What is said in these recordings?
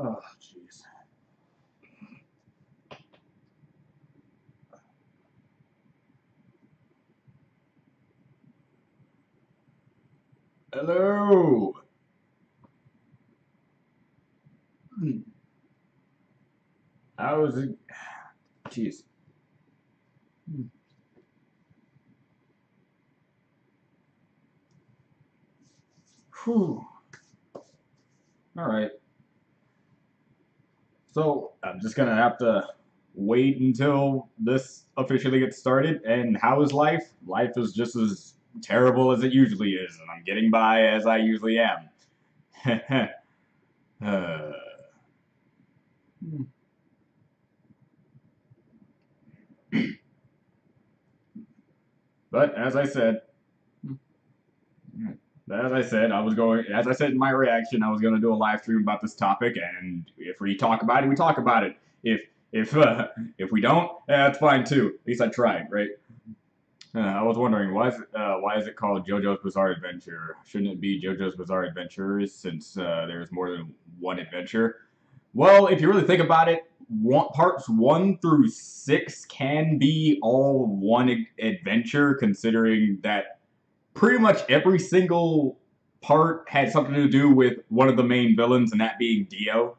Oh, jeez. Hello. How is it? Jeez. Whew. All right. So I'm just gonna have to wait until this officially gets started. And how is life? Life is just as terrible as it usually is, and I'm getting by as I usually am. uh, but as I said in my reaction, I was going to do a live stream about this topic, and if we talk about it, we talk about it. If we don't, that's fine too. At least I tried, right? I was wondering why is it called JoJo's Bizarre Adventure? Shouldn't it be JoJo's Bizarre Adventures since there's more than one adventure? Well, if you really think about it, parts 1 through 6 can be all one adventure, considering that pretty much every single part had something to do with one of the main villains, and that being Dio.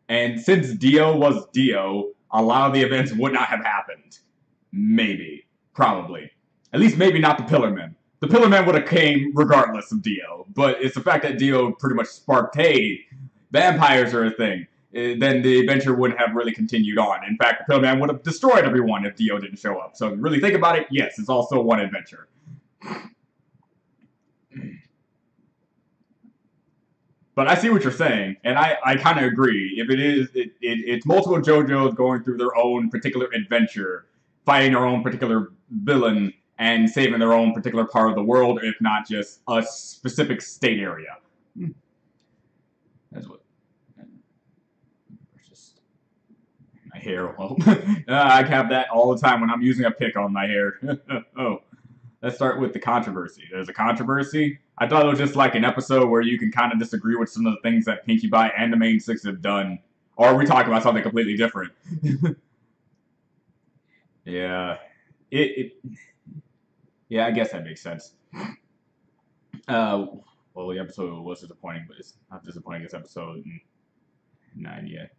And since Dio was Dio, a lot of the events would not have happened. Maybe. Probably. At least maybe not the Pillar Men. The Pillar Men would have came regardless of Dio, but it's the fact that Dio pretty much sparked, hey, vampires are a thing. Then the adventure wouldn't have really continued on. In fact, the Pillar Man would have destroyed everyone if Dio didn't show up. So really think about it, yes, it's also one adventure. But I see what you're saying, and I kind of agree. If it is, it's multiple JoJo's going through their own particular adventure, fighting their own particular villain, and saving their own particular part of the world, if not just a specific state area. That's what. Just my hair. Well, I have that all the time when I'm using a pick on my hair. Oh. Let's start with the controversy. There's a controversy. I thought it was just like an episode where you can kind of disagree with some of the things that Pinkie Pie and the main six have done. Or are we talking about something completely different? Yeah. Yeah, I guess that makes sense. Well, the episode was disappointing, but it's not disappointing as episode 9 yet.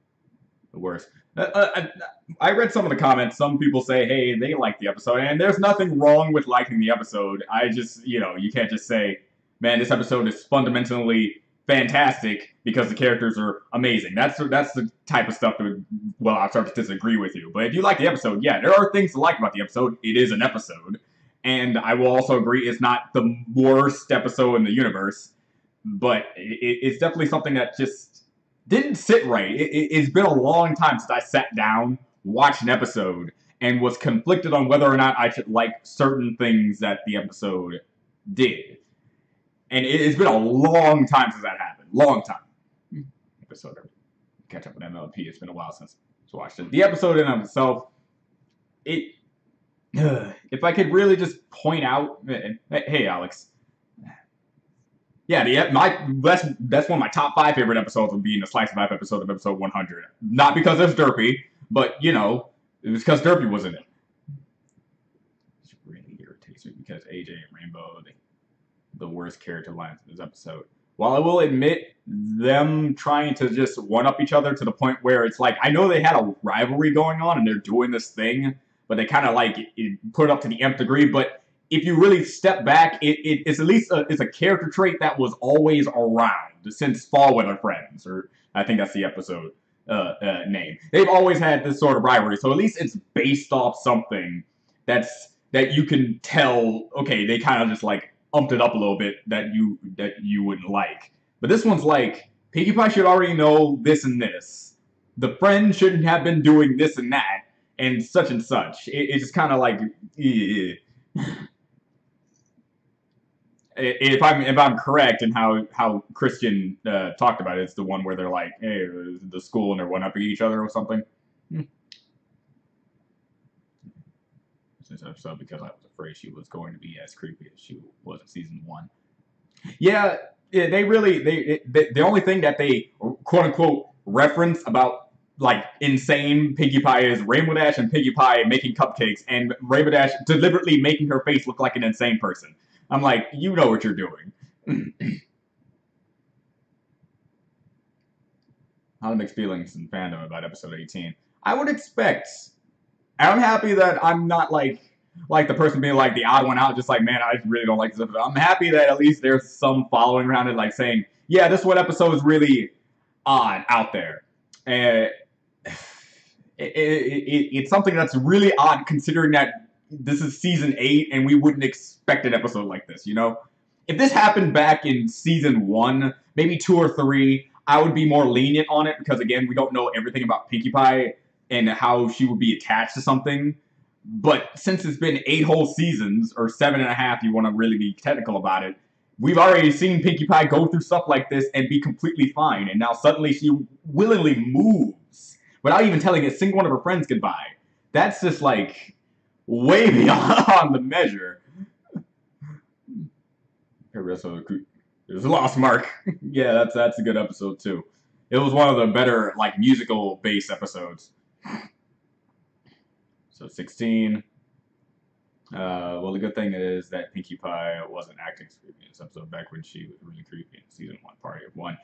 The worst. I read some of the comments. Some people say, hey, they like the episode, and there's nothing wrong with liking the episode. I just, you can't just say, man, this episode is fundamentally fantastic because the characters are amazing. That's the type of stuff that, well, I'll start to disagree with you. But if you like the episode, yeah, there are things to like about the episode. It is an episode. And I will also agree it's not the worst episode in the universe, but it's definitely something that just didn't sit right. It's been a long time since I sat down, watched an episode, and was conflicted on whether or not I should like certain things that the episode did. And it's been a long time since that happened. Long time. Episode. Catch up with MLP. It's been a while since I watched it. The episode in of itself, if I could really just point out, hey Alex, yeah, that's one of my top 5 favorite episodes would be in the Slice of Life episode of episode 100. Not because it's Derpy, but it was because Derpy was in it. It really irritates me because AJ and Rainbow, the worst character lines in this episode. While I will admit them trying to just one-up each other to the point where it's like, I know they had a rivalry going on and they're doing this thing, but they kind of like put it up to the nth degree. But if you really step back, it's at least it's a character trait that was always around since Fall Weather Friends, or I think that's the episode name. They've always had this sort of rivalry, so at least it's based off something that you can tell. Okay, they kind of just like umped it up a little bit that you wouldn't like. But this one's like, Pinkie Pie should already know this and this. The friend shouldn't have been doing this and that, and such and such. It's just kind of like, if I'm correct in how Christian talked about it, it's the one where they're like, hey, the school and they're one-upping each other or something. This episode because I was afraid she was going to be as creepy as she was in season 1. Yeah, they really the only thing that they quote unquote reference about like insane Pinkie Pie is Rainbow Dash and Pinkie Pie making cupcakes, and Rainbow Dash deliberately making her face look like an insane person. I'm like, you know what you're doing. How to mix feelings in fandom about episode 18. I would expect. I'm happy that I'm not like the person being like the odd one out, just like, man, I really don't like this episode. I'm happy that at least there's some following around it, like saying, yeah, this one episode is really odd out there. And it's something that's really odd considering that this is season 8 and we wouldn't expect an episode like this, you know? If this happened back in season 1, maybe 2 or 3, I would be more lenient on it because, again, we don't know everything about Pinkie Pie and how she would be attached to something. But since it's been 8 whole seasons, or 7.5, you want to really be technical about it, we've already seen Pinkie Pie go through stuff like this and be completely fine. And now suddenly she willingly moves without even telling a single one of her friends goodbye. That's just like way beyond the measure. There's a Lost Mark. Yeah, that's a good episode too. It was one of the better like musical based episodes. So 16. Well, the good thing is that Pinkie Pie wasn't acting creepy in this episode back when she was really creepy in season 1, Party of One.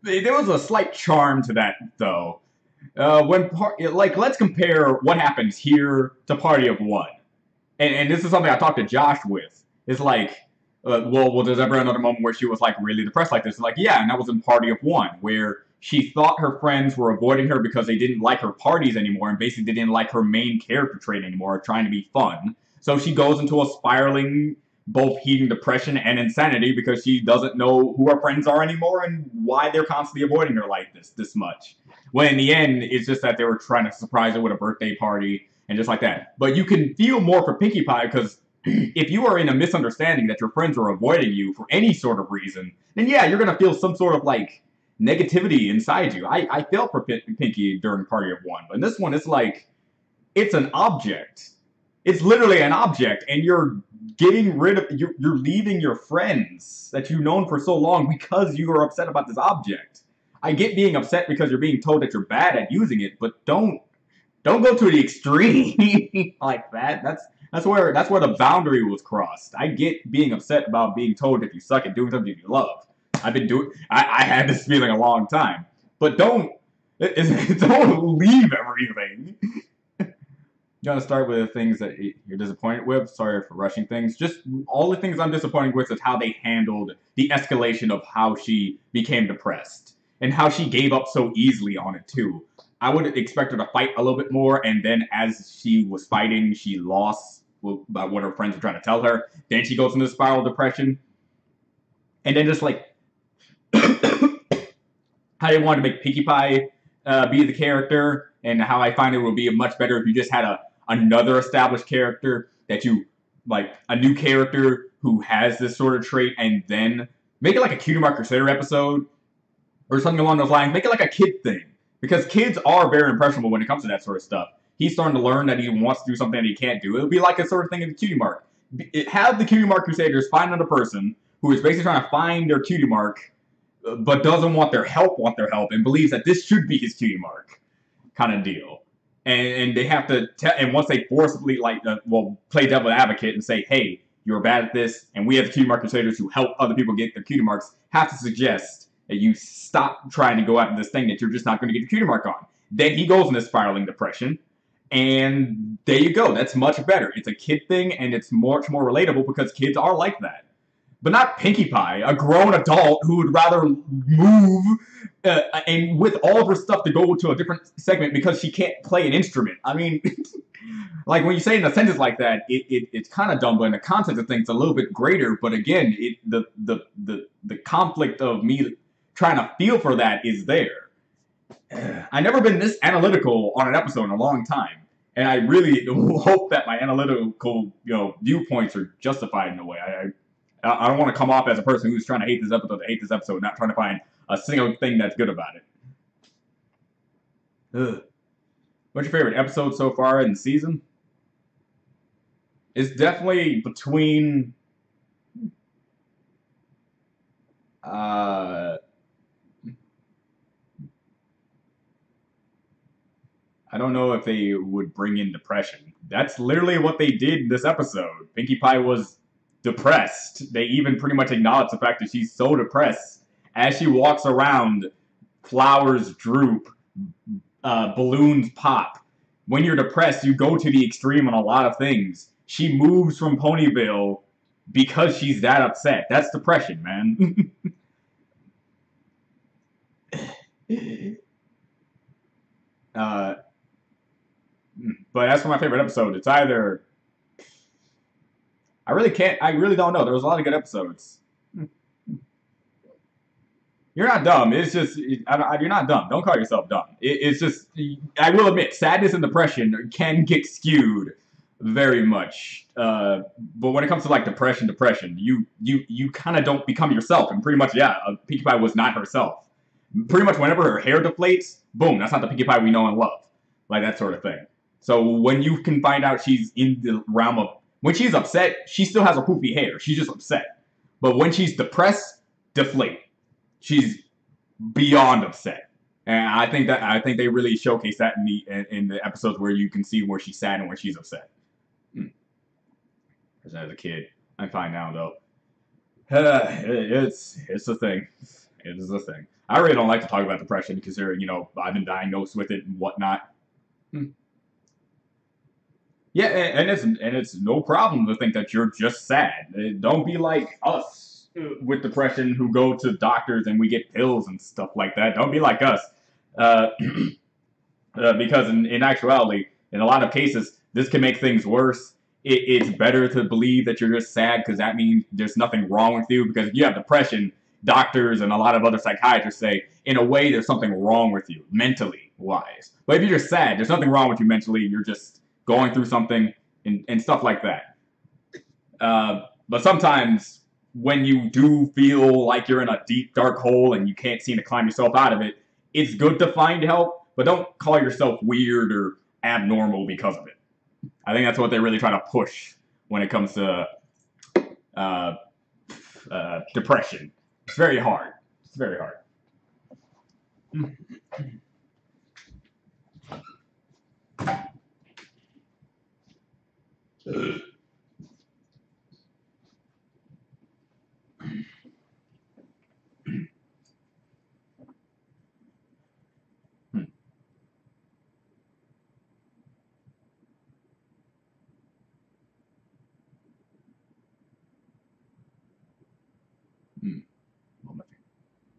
There was a slight charm to that though. Let's compare what happens here to Party of One, and this is something I talked to Josh with. It's like, well, there's ever another moment where she was like really depressed like this? Like, yeah, and that was in Party of One, where she thought her friends were avoiding her because they didn't like her parties anymore, and basically didn't like her main character trait anymore, trying to be fun. So she goes into a spiraling, both heating depression and insanity because she doesn't know who her friends are anymore and why they're constantly avoiding her like this much. When in the end, it's just that they were trying to surprise her with a birthday party and just like that. But you can feel more for Pinkie Pie because if you are in a misunderstanding that your friends are avoiding you for any sort of reason, then yeah, you're going to feel some sort of like negativity inside you. I felt for Pinkie during Party of One, but in this one, it's like, it's an object. It's literally an object, and you're getting rid of, you're leaving your friends that you've known for so long because you are upset about this object. I get being upset because you're being told that you're bad at using it, but don't go to the extreme like that. That's where the boundary was crossed. I get being upset about being told that you suck at doing something you love. I had this feeling a long time, but don't leave everything. You gotta start with the things that you're disappointed with. Sorry for rushing things. Just all the things I'm disappointed with is how they handled the escalation of how she became depressed and how she gave up so easily on it too. I would expect her to fight a little bit more, and then as she was fighting, she lost about what her friends were trying to tell her. Then she goes into spiral of depression, and then just like how they wanted to make Pinkie Pie be the character, and how I find it would be much better if you just had another established character that you like, a new character who has this sort of trait, and then make it like a Cutie Mark Crusader episode or something along those lines. Make it like a kid thing, because kids are very impressionable when it comes to that sort of stuff. He's starting to learn that he wants to do something that he can't do. It would be like a sort of thing in the Cutie Mark. Have the Cutie Mark Crusaders find another person who is basically trying to find their Cutie Mark, but doesn't want their help, and believes that this should be his Cutie Mark kind of deal. And they have to and once they forcibly play devil advocate and say, hey, you're bad at this, and we have Cutie Mark Crusaders who help other people get their Cutie Marks, have to suggest that you stop trying to go after this thing that you're just not going to get your Cutie Mark on. Then he goes into spiraling depression, and there you go. That's much better. It's a kid thing, and it's much more relatable because kids are like that. But not Pinkie Pie, a grown adult who would rather move and with all of her stuff to go to a different segment because she can't play an instrument. I mean, like when you say it in a sentence like that, it's kind of dumb, but in the context of things, it's a little bit greater. But again, the conflict of me trying to feel for that is there. I've never been this analytical on an episode in a long time, and I really hope that my analytical viewpoints are justified in a way. I don't want to come off as a person who's trying to hate this episode, not trying to find a single thing that's good about it. Ugh. What's your favorite episode so far in the season? It's definitely between I don't know if they would bring in depression. That's literally what they did in this episode. Pinkie Pie was depressed. They even pretty much acknowledge the fact that she's so depressed. As she walks around, flowers droop, balloons pop. When you're depressed, you go to the extreme on a lot of things. She moves from Ponyville because she's that upset. That's depression, man. uh, but as for my favorite episode, it's either I really don't know. There was a lot of good episodes. You're not dumb. It's just you're not dumb. Don't call yourself dumb. It's just I will admit, sadness and depression can get skewed very much. But when it comes to like depression, you kind of don't become yourself. And pretty much, yeah, Pinkie Pie was not herself. Pretty much, whenever her hair deflates, boom, that's not the Pinkie Pie we know and love, like that sort of thing. So when you can find out she's in the realm of when she's upset, she still has a poofy hair. She's just upset. But when she's depressed, deflate. She's beyond upset, and I think they really showcase that in the episodes where you can see where she's sad and where she's upset. As a kid, I'm fine now though. It's a thing. It is a thing. I really don't like to talk about depression because I've been diagnosed with it and whatnot. Yeah, and it's no problem to think that you're just sad. Don't be like us with depression who go to doctors and we get pills and stuff like that. Don't be like us. Because in actuality, in a lot of cases, this can make things worse. It's better to believe that you're just sad because that means there's nothing wrong with you. Because if you have depression, doctors and a lot of other psychiatrists say, in a way, there's something wrong with you, mentally wise. But if you're just sad, there's nothing wrong with you mentally. You're just going through something and stuff like that. But sometimes when you do feel like you're in a deep, dark hole and you can't seem to climb yourself out of it, it's good to find help, but don't call yourself weird or abnormal because of it. I think that's what they really try to push when it comes to depression. It's very hard. It's very hard.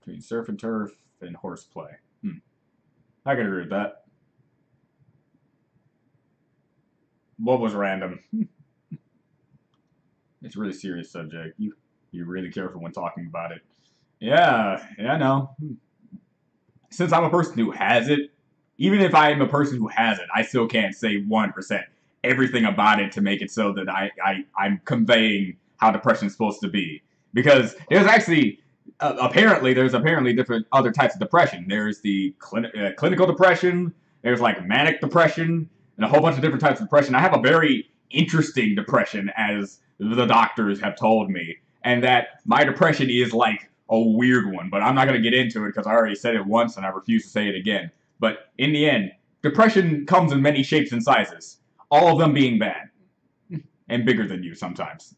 Between surf and turf and horseplay. I can agree with that. What was random? It's a really serious subject. You're really careful when talking about it. Yeah, I know. Since I'm a person who has it, even if I am a person who has it, I still can't say 100% everything about it to make it so that I'm conveying how depression is supposed to be. Because there's actually there's apparently different other types of depression. There's the clinical depression. There's like manic depression and a whole bunch of different types of depression. I have a very interesting depression, as the doctors have told me, and that my depression is like a weird one. But I'm not going to get into it because I already said it once and I refuse to say it again. But in the end, depression comes in many shapes and sizes, all of them being bad and bigger than you sometimes.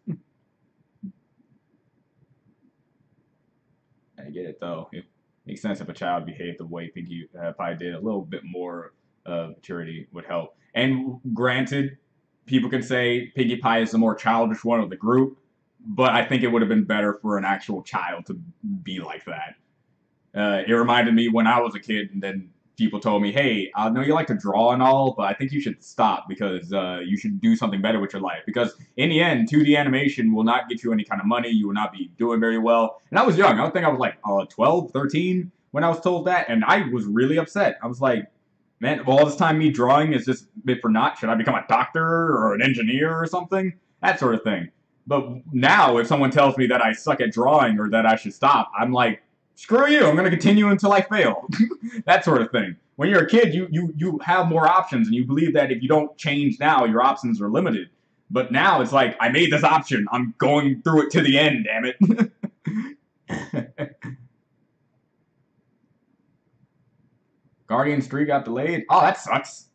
I get it though. It makes sense if a child behaved the way Pinkie Pie did. A little bit more maturity would help. And granted, people can say Pinkie Pie is the more childish one of the group, but I think it would have been better for an actual child to be like that. It reminded me when I was a kid, and then people told me, hey, I know you like to draw and all, but I think you should stop because you should do something better with your life. Because in the end, 2D animation will not get you any kind of money. You will not be doing very well. And I was young. I think I was like 12, 13 when I was told that. And I was really upset. I was like, man, all this time me drawing is just bit for naught. Should I become a doctor or an engineer or something? That sort of thing. But now if someone tells me that I suck at drawing or that I should stop, I'm like, screw you, I'm going to continue until I fail. That sort of thing. When you're a kid, you have more options, and you believe that if you don't change now, your options are limited. But now it's like, I made this option. I'm going through it to the end, damn it. Guardians 3 got delayed. Oh, that sucks.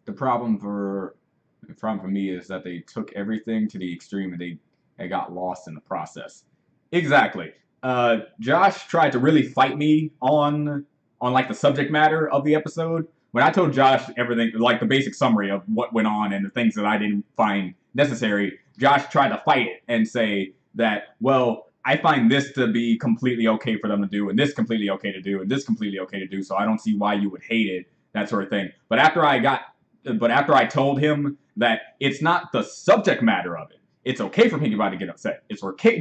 The problem for me is that they took everything to the extreme and they got lost in the process. Exactly. Josh tried to really fight me on like the subject matter of the episode. When I told Josh everything, like the basic summary of what went on and the things that I didn't find necessary, Josh tried to fight it and say that, well, I find this to be completely okay for them to do, and this completely okay to do, and this completely okay to do, so I don't see why you would hate it, that sort of thing. But after I told him that it's not the subject matter of it. It's okay for Pinkie Pie to get upset. It's okay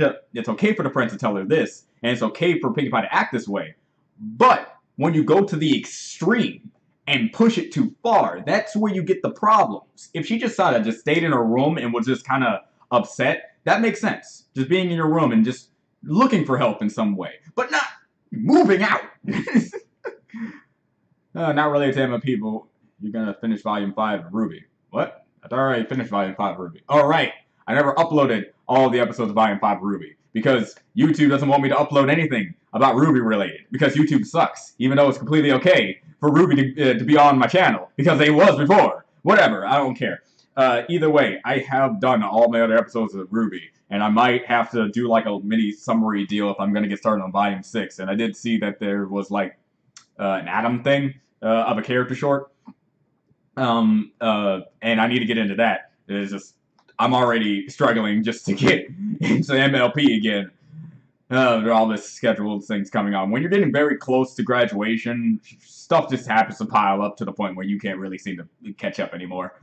for the friends to tell her this, and it's okay for Pinkie Pie to act this way. But when you go to the extreme and push it too far, that's where you get the problems. If she just stayed in her room and was just kind of upset, that makes sense. Just being in your room and just looking for help in some way, but not moving out. Not related to MLP, but you're gonna finish Volume 5 of RWBY. What? I thought I already finished Volume 5 of RWBY. Oh, right. I never uploaded all of the episodes of Volume 5 of RWBY because YouTube doesn't want me to upload anything about RWBY related because YouTube sucks, even though it's completely okay for RWBY to be on my channel because it was before. Whatever, I don't care. Either way, I have done all my other episodes of RWBY, and I might have to do like a mini summary deal if I'm going to get started on Volume 6. And I did see that there was like an Adam thing of a character short. And I need to get into that. It's just, I'm already struggling just to get into MLP again. All this scheduled things coming on. When you're getting very close to graduation, stuff just happens to pile up to the point where you can't really seem to catch up anymore.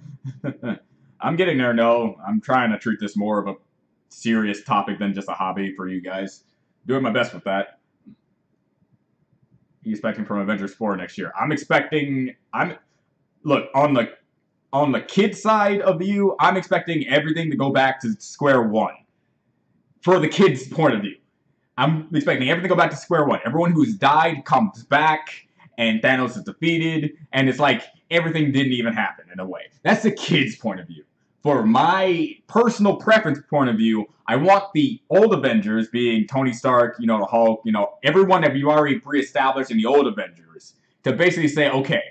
I'm getting there, no. I'm trying to treat this more of a serious topic than just a hobby for you guys. Doing my best with that. You expecting from Avengers 4 next year? Look, on the kid side of you, I'm expecting everything to go back to square one. For the kids' point of view. I'm expecting everything to go back to square one. Everyone who's died comes back, and Thanos is defeated, and it's like everything didn't even happen in a way. That's the kids' point of view. For my personal preference point of view, I want the old Avengers, being Tony Stark, the Hulk, everyone that you already pre-established in the old Avengers, to basically say, okay,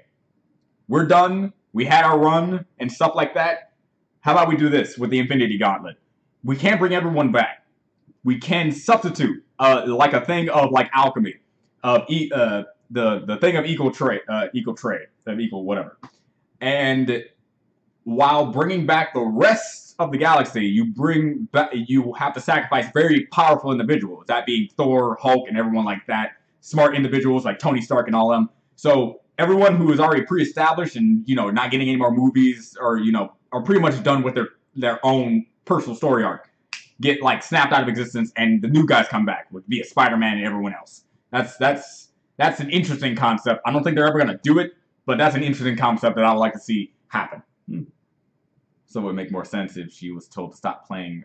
we're done, we had our run, and stuff like that. How about we do this with the Infinity Gauntlet? We can't bring everyone back. We can substitute like a thing of like alchemy, of the thing of equal trade, of equal whatever. And while bringing back the rest of the galaxy, you have to sacrifice very powerful individuals, that being Thor, Hulk, and everyone like that. Smart individuals like Tony Stark and all them. So everyone who is already pre-established and not getting any more movies or are pretty much done with their own personal story arc get like snapped out of existence, and the new guys come back via Spider-Man and everyone else. That's an interesting concept. I don't think they're ever gonna do it, but that's an interesting concept that I would like to see happen. So it would make more sense if she was told to stop playing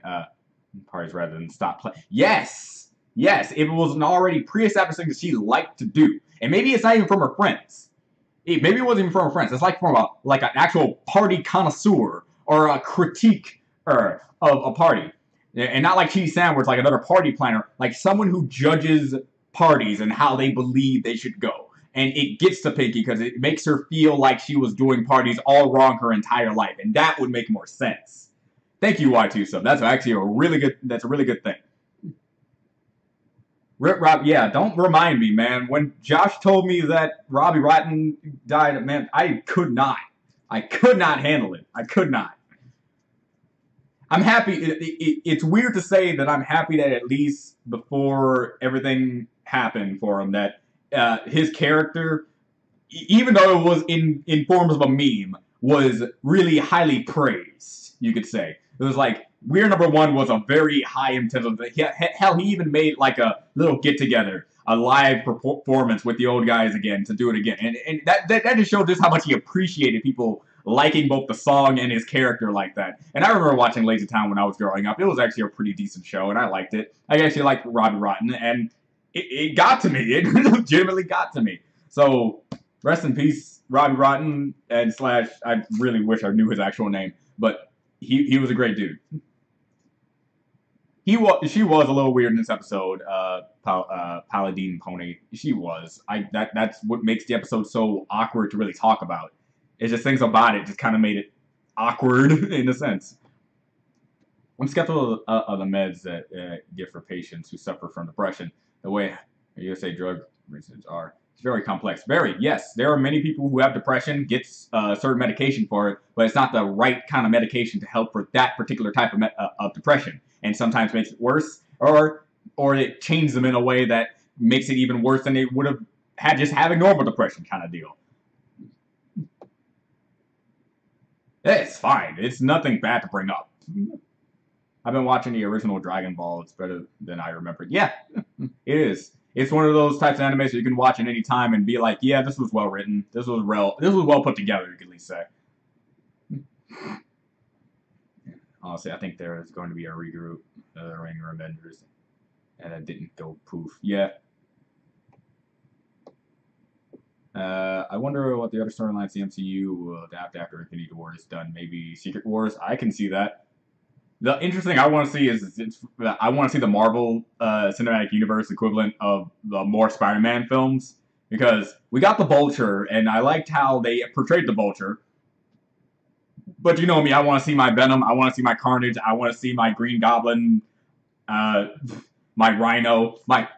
parties rather than stop playing. Yes, if it was an already pre-established thing that she liked to do, and maybe it's not even from her friends. Maybe it wasn't even from her friends. It's like from an actual party connoisseur or a critique of a party. And not like Yakity-Sax, where it's like another party planner, like someone who judges parties and how they believe they should go. And it gets to Pinkie because it makes her feel like she was doing parties all wrong her entire life. And that would make more sense. Thank you, Y2 Sub. That's actually a really good thing. Rip Rob, yeah, don't remind me, man. When Josh told me that Robbie Rotten died, man, I could not handle it. I could not. I'm happy. It's weird to say that I'm happy that at least before everything happened for him, that his character, even though it was in forms of a meme, was really highly praised, you could say. It was like, We're Number One was a very high intensity. Hell, he even made like a little get-together, a live performance with the old guys again to do it again. And that just showed just how much he appreciated people liking both the song and his character like that. And I remember watching Lazy Town when I was growing up. It was actually a pretty decent show, and I liked it. I actually liked Robbie Rotten, and it got to me. It legitimately got to me. So, rest in peace, Robbie Rotten, and / I really wish I knew his actual name, but he was a great dude. She was a little weird in this episode. Paladine Pony. She was. That's what makes the episode so awkward to really talk about. It's just things about it just kind of made it awkward in a sense. I'm skeptical of the meds that give for patients who suffer from depression. The way USA drug reasons are. It's very complex. Very, yes. There are many people who have depression, get certain medication for it, but it's not the right kind of medication to help for that particular type of depression. And sometimes makes it worse, or it changes them in a way that makes it even worse than they would have had just having normal depression kind of deal. It's fine. It's nothing bad to bring up. I've been watching the original Dragon Ball. It's better than I remembered. Yeah, it is. It's one of those types of animes that you can watch at any time and be like, yeah, this was well written. This was well put together, you could at least say. Honestly, I think there is going to be a regroup of the Ring of Avengers. And it didn't go poof. Yeah. I wonder what the other storylines the MCU will adapt after Infinity War is done. Maybe Secret Wars? I can see that. The interesting thing I want to see is I want to see the Marvel Cinematic Universe equivalent of the more Spider-Man films, because we got the Vulture, and I liked how they portrayed the Vulture. But you know me, I want to see my Venom, I want to see my Carnage, I want to see my Green Goblin, my Rhino, my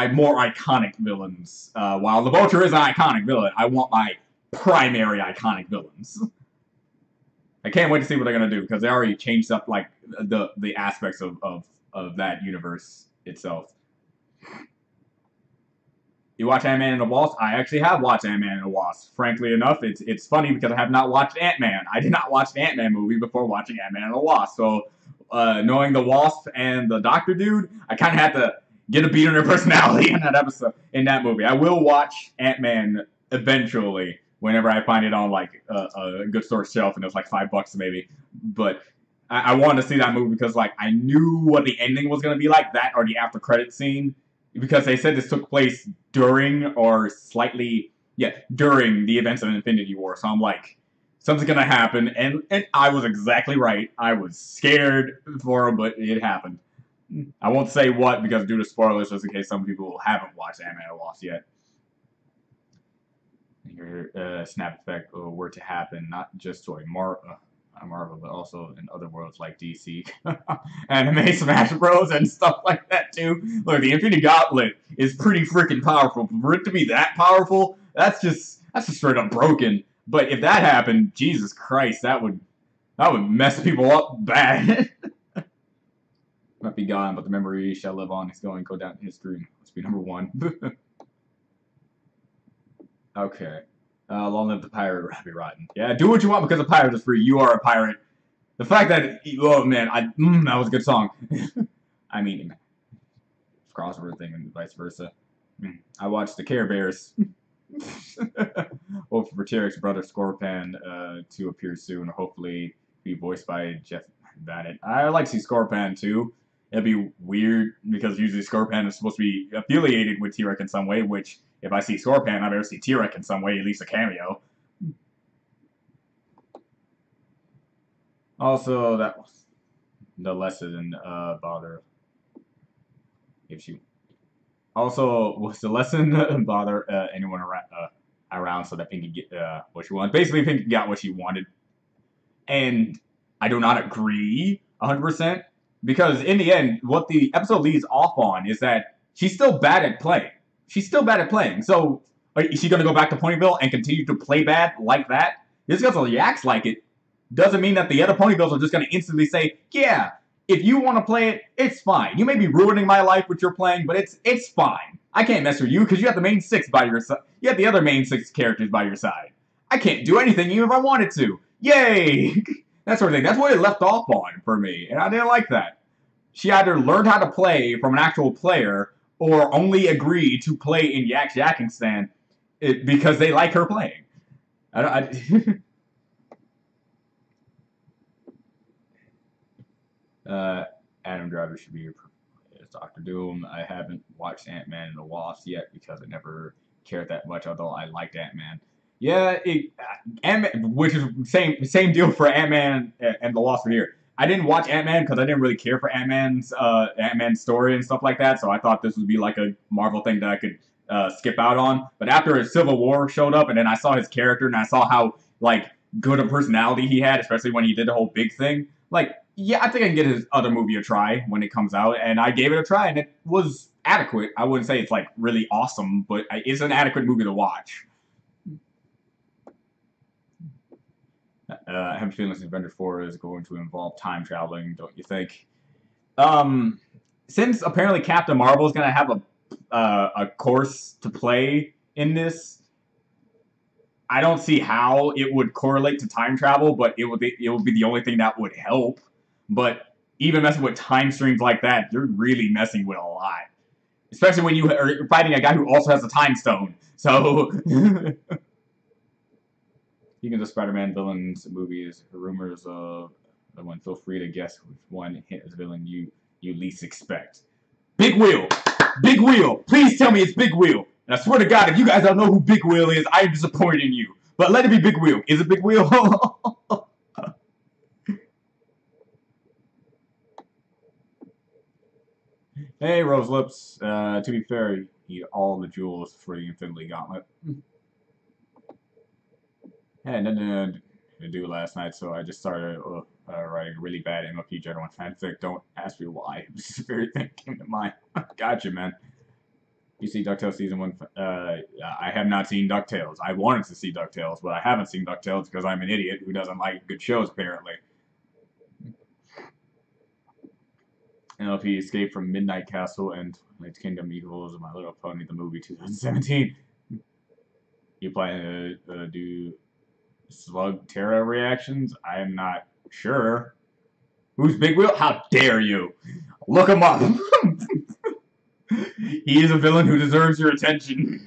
more iconic villains. While the Vulture is an iconic villain, I want my primary iconic villains. I can't wait to see what they're gonna do, because they already changed up like the aspects of that universe itself. You watch Ant-Man and the Wasp? I actually have watched Ant-Man and the Wasp. Frankly enough, it's funny because I have not watched Ant-Man. I did not watch the Ant-Man movie before watching Ant-Man and the Wasp. So knowing the Wasp and the Doctor Dude, I kind of had to get a beat on their personality in that episode, in that movie. I will watch Ant-Man eventually, whenever I find it on like a good store shelf, and it was like $5 maybe. But I wanted to see that movie because like I knew what the ending was gonna be like, that or the after credit scene, because they said this took place during or slightly during the events of Infinity War. So I'm like, something's gonna happen, and I was exactly right. I was scared for him, but it happened. I won't say what because due to spoilers, just in case some people haven't watched Ant-Man and Wasp yet. Your snap effect were to happen, not just to a Marvel, but also in other worlds like DC, Anime Smash Bros, and stuff like that too. Look, the Infinity Gauntlet is pretty freaking powerful. For it to be that powerful, that's just straight up broken. But if that happened, Jesus Christ, that would mess people up bad. Might be gone, but the memory shall live on. It's going to go down in history. Let's be number one. Okay. Long live the pirate, Robbie Rotten. Yeah, do what you want because a pirate is free. You are a pirate. The fact that, oh man, that was a good song. I mean, crossword thing and vice versa. I watched the Care Bears. Hope for T-Rex brother Scorpion to appear soon. Hopefully be voiced by Jeff Bennett. I like to see Scorpion too. It'd be weird because usually Scorpion is supposed to be affiliated with T-Rex in some way, which if I see Scorpion, I better see T-Rex in some way, at least a cameo. Also, that was the lesson bother if you. Also, was the lesson bother anyone around so that Pinky get what she wanted? Basically, Pinky got what she wanted, and I do not agree 100%. Because in the end, what the episode leads off on is that she's still bad at playing. She's still bad at playing. So, is she going to go back to Ponyville and continue to play bad like that? Just because she acts like it doesn't mean that the other Ponyvilles are just going to instantly say, yeah, if you want to play it, it's fine. You may be ruining my life with your playing, but it's fine. I can't mess with you because you have the main 6 by your side. You have the other main 6 characters by your side. I can't do anything even if I wanted to. Yay! That sort of thing. That's what it left off on for me, and I didn't like that. She either learned how to play from an actual player or only agreed to play in Yakity-Sax because they like her playing. Adam Driver should be as Doctor Doom. I haven't watched Ant-Man and the Wasp yet because I never cared that much, although I liked Ant-Man. Yeah, Ant-Man, which is same deal for Ant-Man and the Wasp here. I didn't watch Ant-Man because I didn't really care for Ant-Man's story and stuff like that. So I thought this would be like a Marvel thing that I could skip out on. But after Civil War showed up, and then I saw his character, and I saw how like good a personality he had, especially when he did the whole big thing. Like, yeah, I think I can get his other movie a try when it comes out, and I gave it a try, and it was adequate. I wouldn't say it's like really awesome, but it's an adequate movie to watch. I have a feeling this Avengers 4 is going to involve time traveling, don't you think? Since apparently Captain Marvel is going to have a course to play in this, I don't see how it would correlate to time travel, but it would be the only thing that would help. But even messing with time streams like that, you're really messing with a lot. Especially when you are fighting a guy who also has a time stone. So... Speaking of Spider-Man villains movies, rumors of the one. Feel free to guess which one hit as villain you least expect. Big Wheel! Big Wheel! Please tell me it's Big Wheel! And I swear to God, if you guys don't know who Big Wheel is, I am disappointed in you. But let it be Big Wheel. Is it Big Wheel? Hey, Rose Lips. To be fair, you need all the jewels for the Infinity Gauntlet. I had nothing to do last night, so I just started writing a really bad MLP General fanfic. Don't ask me why. This very thing came to mind. Gotcha, man. You see DuckTales Season 1? I have not seen DuckTales. I wanted to see DuckTales, but I haven't seen DuckTales because I'm an idiot who doesn't like good shows, apparently. MLP Escape from Midnight Castle and Twilight Kingdom equals My Little Pony, the movie 2017. You plan to do Slug Terra reactions? I am not sure. Who's Big Wheel? How dare you? Look him up. He is a villain who deserves your attention.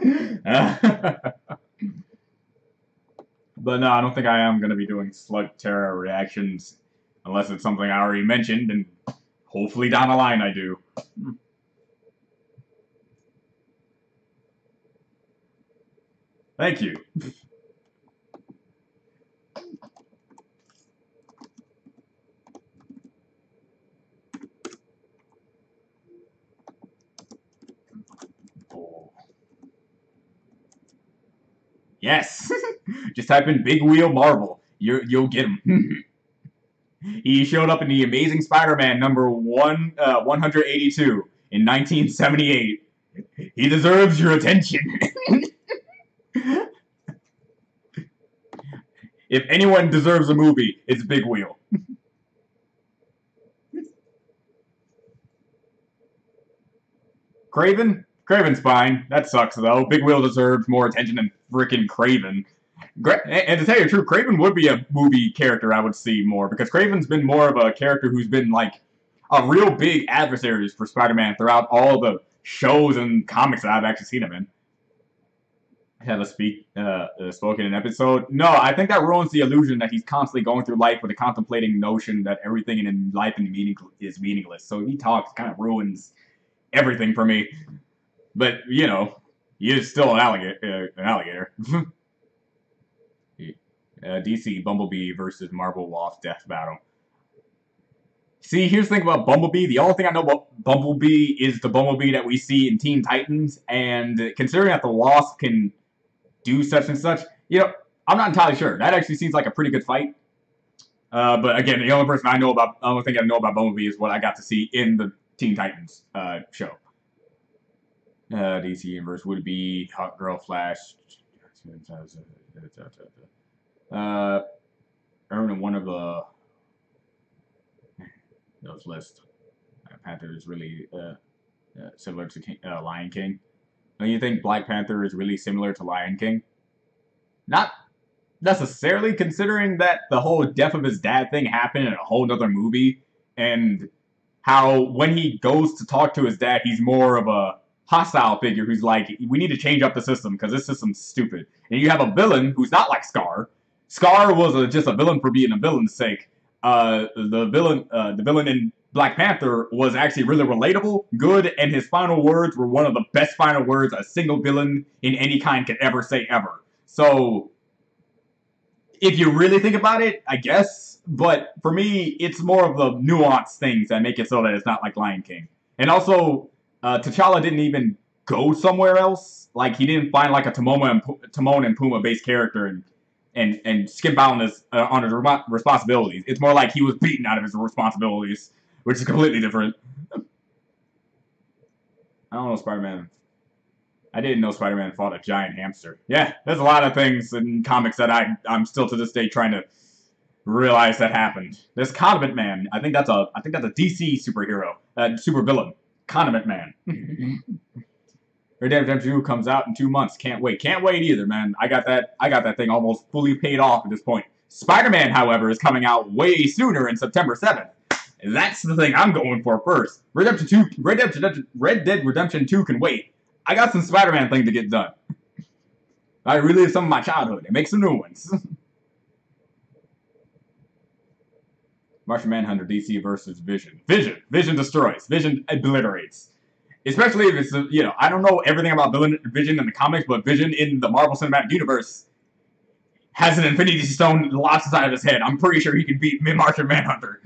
But no, I don't think I am going to be doing Slug Terra reactions unless it's something I already mentioned, and hopefully down the line I do. Thank you. Yes! Just type in Big Wheel Marvel. You'll get him. He showed up in The Amazing Spider-Man number 182 in 1978. He deserves your attention. If anyone deserves a movie, it's Big Wheel. Craven? Craven's fine. That sucks, though. Big Wheel deserves more attention than frickin' Craven. And to tell you the truth, Craven would be a movie character I would see more, because Craven's been more of a character who's been, like, a real big adversary for Spider-Man throughout all the shows and comics that I've actually seen him in. Have a spoken in episode? No, I think that ruins the illusion that he's constantly going through life with a contemplating notion that everything in life is meaningless. So he talks, kind of ruins everything for me. But, you know, he is still an alligator. DC Bumblebee versus Marvel Wasp Death Battle. See, here's the thing about Bumblebee. The only thing I know about Bumblebee is the Bumblebee that we see in Teen Titans. And considering that the Wasp can do such and such, you know, I'm not entirely sure. That actually seems like a pretty good fight. But again, the only thing I know about Bumblebee is what I got to see in the Teen Titans show. DC Universe would be Hot Girl, Flash. Earning one of those lists. Panther is really similar to Lion King. Don't you think Black Panther is really similar to Lion King? Not necessarily, considering that the whole death of his dad thing happened in a whole nother movie, and how when he goes to talk to his dad, he's more of a hostile figure who's like, we need to change up the system because this system's stupid. And you have a villain who's not like Scar. Scar was just a villain for being a villain's sake. The villain in Black Panther was actually really relatable, good, and his final words were one of the best final words a single villain in any kind could ever say ever. So, if you really think about it, I guess. But for me, it's more of the nuanced things that make it so that it's not like Lion King. And also, T'Challa didn't even go somewhere else. Like, he didn't find like a Timon and Pumbaa based character and skip out on his responsibilities. It's more like he was beaten out of his responsibilities, which is completely different. I don't know, Spider-Man. I didn't know Spider-Man fought a giant hamster. Yeah, there's a lot of things in comics that I'm still to this day trying to realize that happened. There's Condiment Man. I think that's a DC superhero, supervillain. Condiment Man. Red Dead Redemption 2 comes out in 2 months. Can't wait. Can't wait either, man. I got that thing almost fully paid off at this point. Spider-Man, however, is coming out way sooner in September 7th. And that's the thing I'm going for first. Red Dead Redemption 2 can wait. I got some Spider-Man thing to get done. I relive some of my childhood and make some new ones. Martian Manhunter, DC versus Vision. Vision destroys. Vision obliterates. Especially if it's, you know, I don't know everything about Vision in the comics, but Vision in the Marvel Cinematic Universe has an Infinity Stone lost inside of his head. I'm pretty sure he can beat Martian Manhunter.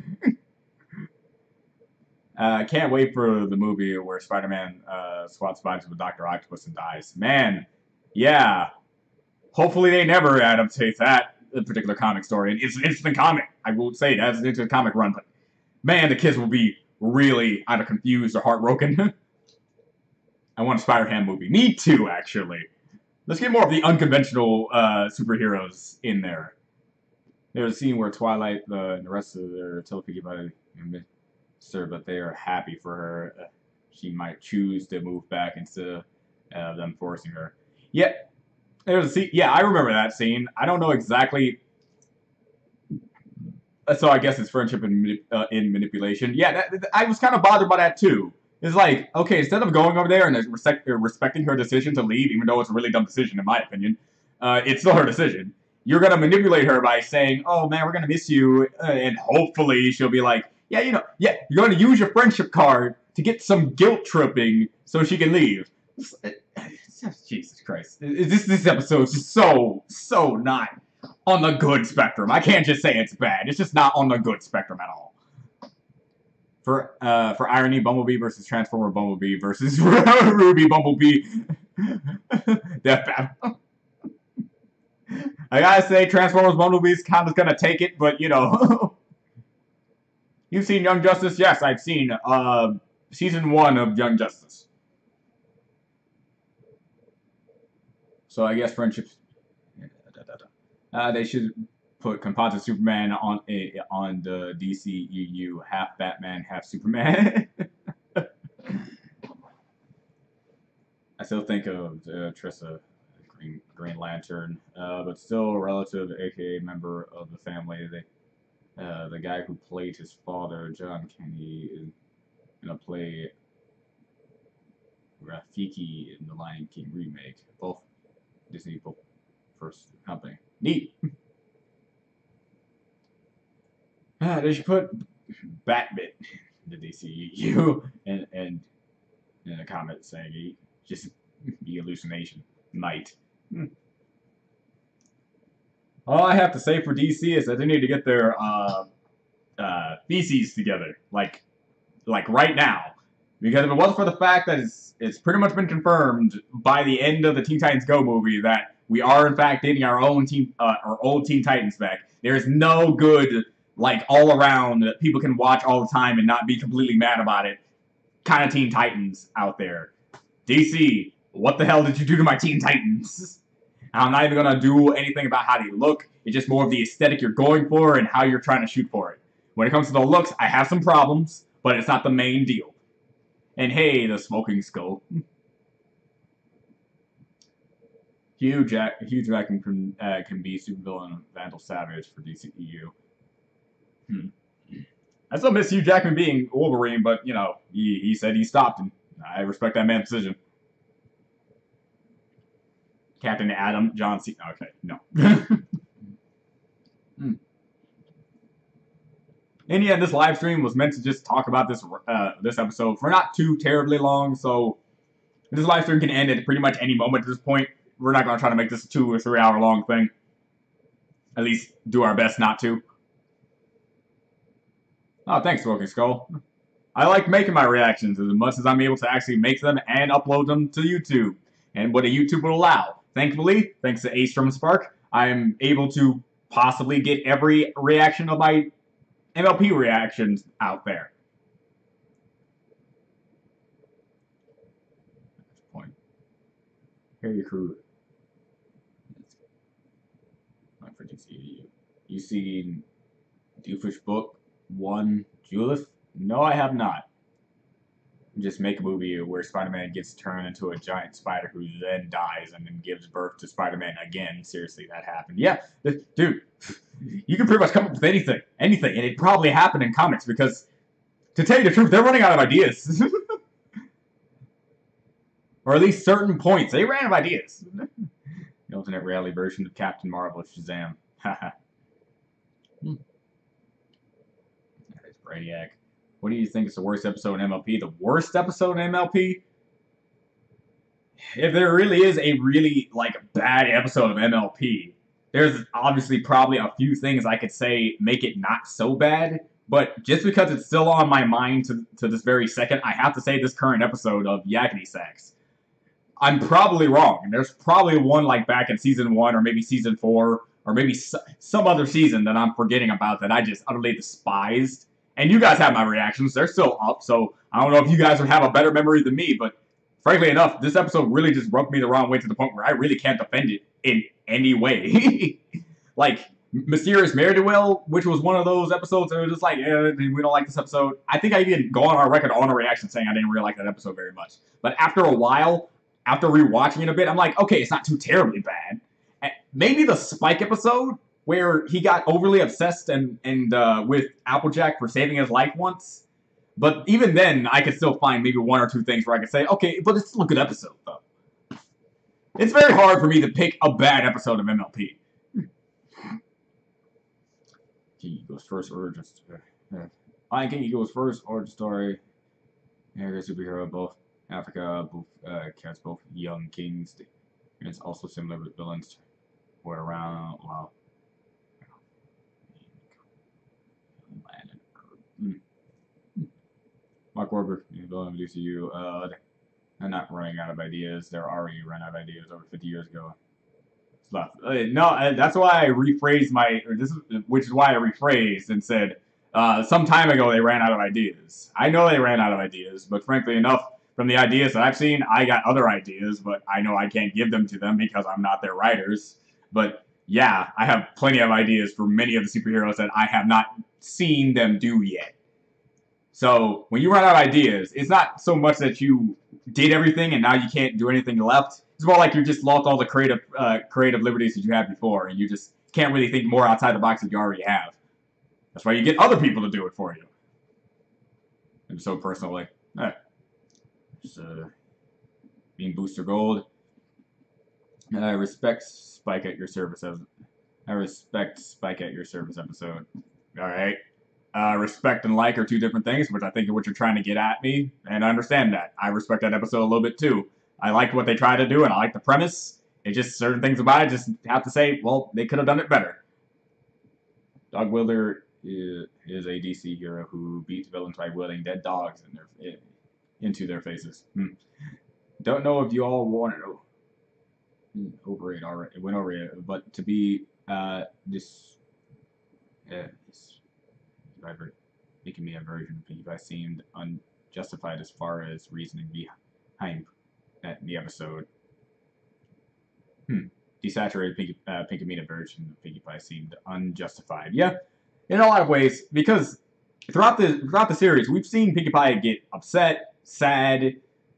Can't wait for the movie where Spider-Man swaps bodies with Dr. Octopus and dies. Man, yeah. Hopefully they never adaptate that particular comic story. And it's an interesting comic. I will say that's an interesting comic run, but man, the kids will be really either confused or heartbroken. I want a Spider-Ham movie. Me too, actually. Let's get more of the unconventional superheroes in there. There's a scene where Twilight and the rest of their telepathy body sir, but they are happy for her. She might choose to move back instead of them forcing her. Yeah, there's a scene. Yeah, I remember that scene. I don't know exactly. So I guess it's friendship in manipulation. Yeah, I was kind of bothered by that too. It's like, okay, instead of going over there and respecting her decision to leave, even though it's a really dumb decision in my opinion, it's still her decision. You're gonna manipulate her by saying, "Oh man, we're gonna miss you," and hopefully she'll be like, "Yeah, you know, yeah, you're gonna use your friendship card to get some guilt tripping so she can leave." Jesus Christ, this episode is just so not on the good spectrum. I can't just say it's bad. It's just not on the good spectrum at all. For irony, Bumblebee versus Transformer Bumblebee versus Ruby Bumblebee. Death Battle. I gotta say, Transformers Bumblebee's kind of gonna take it, but you know. You've seen Young Justice? Yes, I've seen season 1 of Young Justice. So I guess friendships. They should put composite Superman on the DCEU, half Batman, half Superman. I still think of Trissa, Green Lantern, but still a relative, aka member of the family. The guy who played his father, John Kenny, is gonna play Rafiki in the Lion King remake. Both Disney first company. Neat. They should put Batbit in the DCU and in a comment saying just the hallucination might. All I have to say for DC is that they need to get their feces together, like right now. Because if it wasn't for the fact that it's pretty much been confirmed by the end of the Teen Titans Go movie that we are in fact getting our own our old Teen Titans back, there is no good like all around that people can watch all the time and not be completely mad about it kind of Teen Titans out there. DC, what the hell did you do to my Teen Titans? I'm not even going to do anything about how they look. It's just more of the aesthetic you're going for and how you're trying to shoot for it. When it comes to the looks, I have some problems, but it's not the main deal. And hey, the smoking skull. Hugh Jackman can be supervillain Vandal Savage for DCEU. I still miss Hugh Jackman being Wolverine, but, you know, he said he stopped, and I respect that man's decision. Captain Adam, John C. Okay, no. And yeah, this live stream was meant to just talk about this episode for not too terribly long, so this live stream can end at pretty much any moment at this point. We're not going to try to make this a 2 or 3 hour long thing. at least do our best not to. Oh, thanks, Smoking Skull. I like making my reactions as much as I'm able to actually make them and upload them to YouTube, and what a YouTube will allow. Thankfully, thanks to Ace from Spark, I'm able to possibly get every reaction of my MLP reactions out there. Point. Harry Crew. You see Doofus Book 1 Julith? No, I have not. Just make a movie where Spider-Man gets turned into a giant spider who then dies and then gives birth to Spider-Man again. Seriously, that happened. Yeah, dude, you can pretty much come up with anything, and it probably happened in comics because, to tell you the truth, they're running out of ideas. Or at least certain points. They ran out of ideas. The alternate reality version of Captain Marvel Shazam. Haha. There's Brainiac. What do you think is the worst episode in MLP? The worst episode in MLP? If there really is a really, like, bad episode of MLP, there's obviously probably a few things I could say make it not so bad, but just because it's still on my mind to this very second, I have to say this current episode of Yakity-Sax. I'm probably wrong. There's probably one, like, back in Season 1 or maybe Season 4 or maybe some other season that I'm forgetting about that I just utterly despised. And you guys have my reactions. They're still up, so I don't know if you guys would have a better memory than me, but frankly enough, this episode really just rubbed me the wrong way to the point where I really can't defend it in any way. Like, Mysterious Ne'er-Do-Well, which was one of those episodes that were just like, yeah, we don't like this episode. I think I even go on our record on a reaction saying I didn't really like that episode very much. But after a while, after rewatching it a bit, I'm like, okay, it's not too terribly bad. Maybe the Spike episode, where he got overly obsessed and with Applejack for saving his life once. But even then, I could still find maybe one or two things where I could say, okay, but it's still a good episode, though. It's very hard for me to pick a bad episode of MLP. King goes first, or just... Lion King goes first, origin story. American superhero, both Africa, both cats, both young kings. And it's also similar with villains. Or around, wow. Mark Wahlberg, villain of DCU. They're not running out of ideas. They're already run out of ideas over 50 years ago. No, that's why I rephrased which is why I rephrased and said, some time ago they ran out of ideas. I know they ran out of ideas, but frankly enough, from the ideas that I've seen, I got other ideas, but I know I can't give them to them because I'm not their writers. But yeah, I have plenty of ideas for many of the superheroes that I have not seen them do yet. So when you run out of ideas, it's not so much that you did everything and now you can't do anything left. It's more like you just lost all the creative liberties that you had before, and you just can't really think more outside the box that you already have. That's why you get other people to do it for you. And so personally, just being Booster Gold. I respect Spike at your service episode. All right. Respect and like are two different things, which I think are what you're trying to get at me, and I understand that. I respect that episode a little bit too. I like what they try to do, and I like the premise. It's just certain things about it just have to say, well, they could have done it better. Dog Wilder is a DC hero who beats villains by wielding dead dogs into their faces. Don't know if you all want to over it already. It went over it, but to be making me a version of Pinkie Pie seemed unjustified as far as reasoning behind the episode. Desaturated Pinkie Meat version of Pinkie Pie seemed unjustified. Yeah, in a lot of ways, because throughout the series, we've seen Pinkie Pie get upset, sad,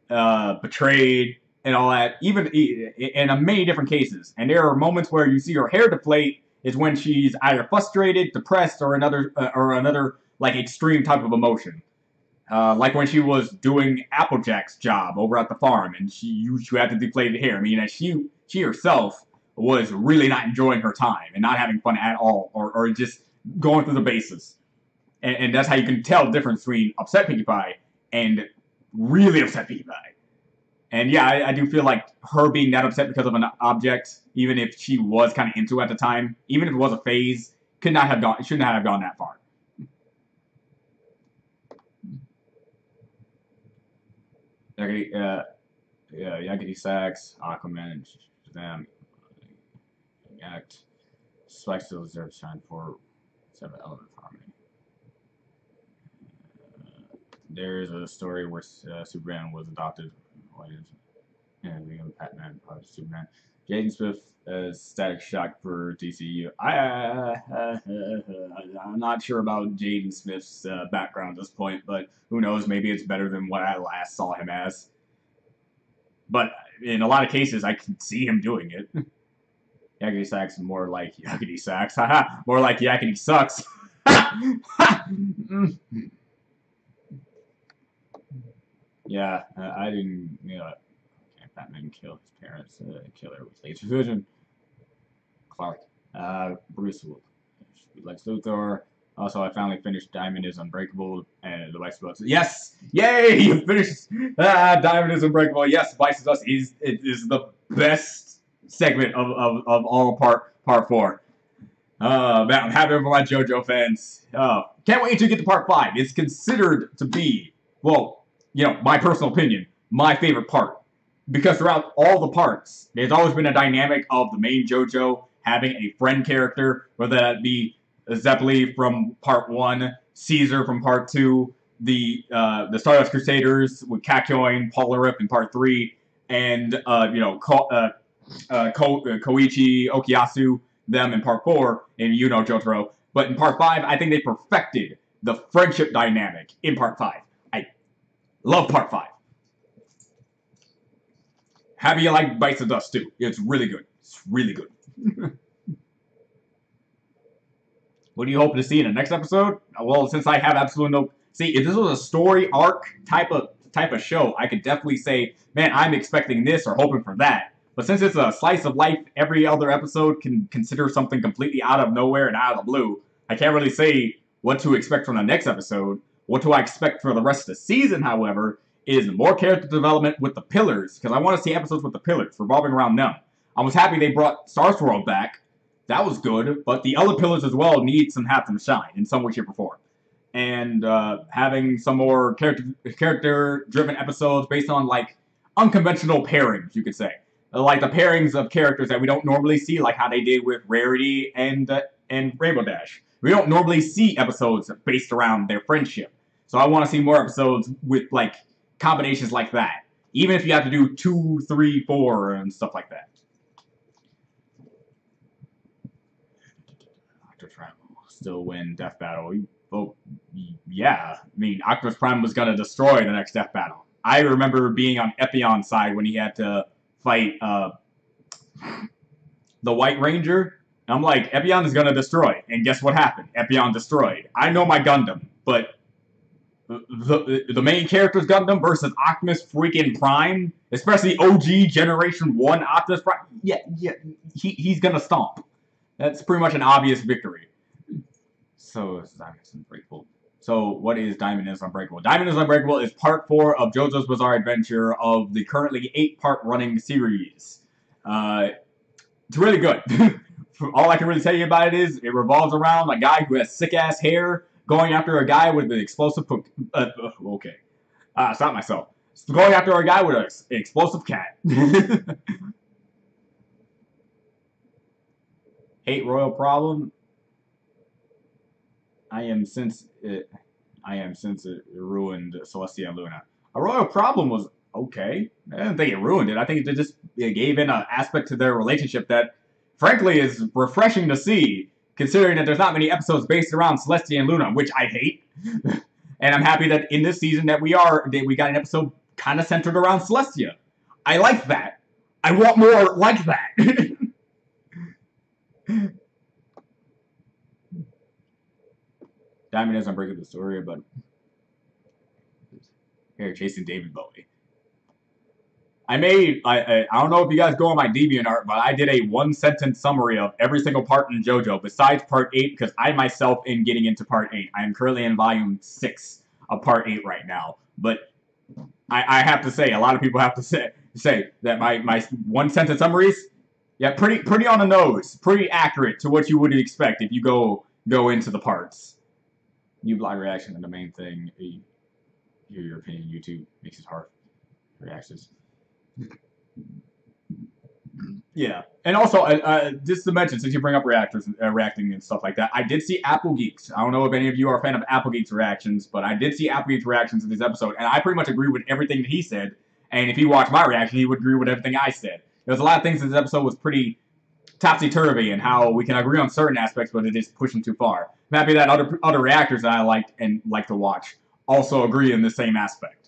betrayed, and all that, even in many different cases. And there are moments where you see her hair deflate, is when she's either frustrated, depressed, or another like extreme type of emotion. Like when she was doing Applejack's job over at the farm, and she had to deflate the hair. I mean, she herself was really not enjoying her time and not having fun at all, or just going through the bases. And that's how you can tell the difference between upset Pinkie Pie and really upset Pinkie Pie. And yeah, I do feel like her being that upset because of an object, even if she was kind of into it at the time, even if it was a phase, shouldn't have gone that far. Yakity-Sax, Aquaman, Shazam, Act. Spike still deserves shine for 7 Element of Harmony. There's a story where Superman was adopted. And became Batman, part of Superman. Jaden Smith as Static Shock for DCU. I'm not sure about Jaden Smith's background at this point, but who knows? Maybe it's better than what I last saw him as. But in a lot of cases, I can see him doing it. Yakity-Sax is more like Yakity-Sax. Haha, more like Yakity-Sucks. Yeah, I didn't, Batman kill his parents, killer with laser vision. Clark. Bruce Lex Luthor. Also, I finally finished Diamond is Unbreakable and the Vice Bucks. Yes! Yay! You finished Diamond is Unbreakable. Yes, Vice Bucks is the best segment of all part 4. Man, I'm happy for my JoJo fans. Can't wait to get to part 5. It's considered to be, well, my personal opinion, my favorite part. Because throughout all the parts, there's always been a dynamic of the main JoJo having a friend character, whether that be Zeppeli from part 1, Caesar from part 2, the Stardust Crusaders with Kakyoin, Polnareff in part 3, and Koichi Okuyasu, them in part 4, and Jotaro. But in part 5, I think they perfected the friendship dynamic in part 5. I love part 5. Happy you like Bites of Dust too. It's really good. It's really good. What do you hope to see in the next episode? Well, since I have absolutely no... See, if this was a story arc type of show, I could definitely say, man, I'm expecting this or hoping for that. But since it's a slice of life, every other episode can consider something completely out of nowhere and out of the blue. I can't really say what to expect from the next episode. What do I expect for the rest of the season, however, is more character development with the Pillars, because I want to see episodes with the Pillars, revolving around them. I was happy they brought Starsworld back. That was good, but the other Pillars as well need some shine in some way, shape, or form. And having some more character-driven episodes based on, like, unconventional pairings, you could say. Like the pairings of characters that we don't normally see, like how they did with Rarity and Rainbow Dash. We don't normally see episodes based around their friendship. So I want to see more episodes with, like, combinations like that. Even if you have to do 2, 3, 4, and stuff like that. Octopus Prime will still win Death Battle. Oh, yeah. I mean, Octopus Prime was going to destroy the next Death Battle. I remember being on Ep18's side when he had to fight the White Ranger. And I'm like, Ep18 is going to destroy. And guess what happened? Ep18 destroyed. I know my Gundam, but the main character's Gundam versus Optimus freaking Prime, especially OG Generation 1 Optimus Prime, yeah, he's gonna stomp. That's pretty much an obvious victory. So, Diamond is Unbreakable. So, what is Diamond is Unbreakable? Diamond is Unbreakable is part 4 of JoJo's Bizarre Adventure of the currently 8-part running series. It's really good. All I can really tell you about it is it revolves around a guy who has sick-ass hair going after a guy with an explosive... okay. Stop myself. Going after a guy with an explosive cat. Hate Royal Problem. I am since it ruined Celestia and Luna. A Royal Problem was okay. I didn't think it ruined it. I think it just gave in an aspect to their relationship that, frankly, is refreshing to see, considering that there's not many episodes based around Celestia and Luna, which I hate. And I'm happy that in this season that we got an episode kind of centered around Celestia. I like that. I want more like that. Diamond is Unbreakable the story, but here chasing David Bowie. I don't know if you guys go on my DeviantArt, but I did a 1-sentence summary of every single part in JoJo besides part 8, because I myself am getting into part 8. I am currently in volume 6 of part 8 right now. But I have to say, a lot of people have to say that my one sentence summaries, yeah, pretty on the nose, pretty accurate to what you would expect if you go into the parts. New blog reaction and the main thing. Hear your opinion. YouTube makes it hard. Reactions. Yeah, and also just to mention, since you bring up reactors, reacting and stuff like that, I did see Apple Geeks. I don't know if any of you are a fan of Apple Geeks reactions, but I did see Apple Geeks reactions in this episode, and I pretty much agree with everything that he said. And if he watched my reaction, he would agree with everything I said. There's a lot of things in this episode was pretty topsy-turvy, and how we can agree on certain aspects, but it is pushing too far. I'm happy that other reactors that I liked and like to watch also agree in the same aspect.